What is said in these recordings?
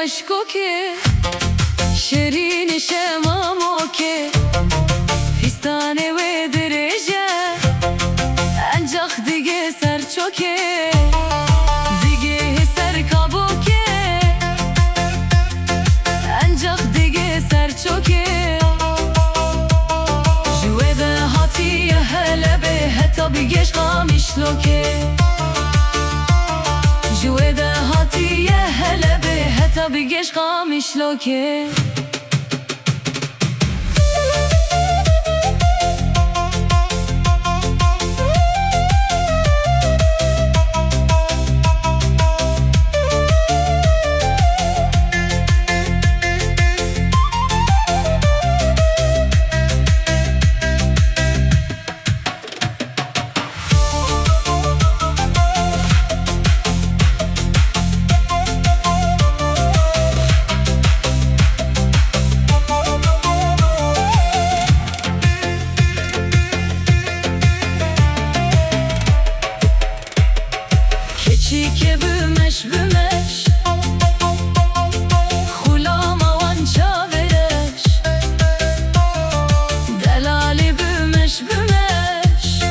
عشقو که شیرین شمامو که فیستانه و درجه انجاخ دیگه سر چوکه دیگه سر کابو که انجاخ دیگه سر چوکه جوه ده هاتی هله به حتا بگش قامیش لوکه جوه ده هاتی هله به حتا بگش قامیش لوکه که بمش بمش خلام وان چاورش دلالی بمش بمش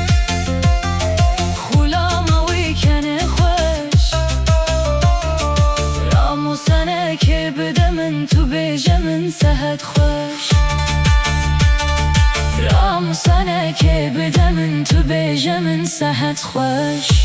خلام وی کنه خوش رامو سنه که بده من تو بیجه من سهد خوش رامو سنه که بده من تو بیجه من سهد خوش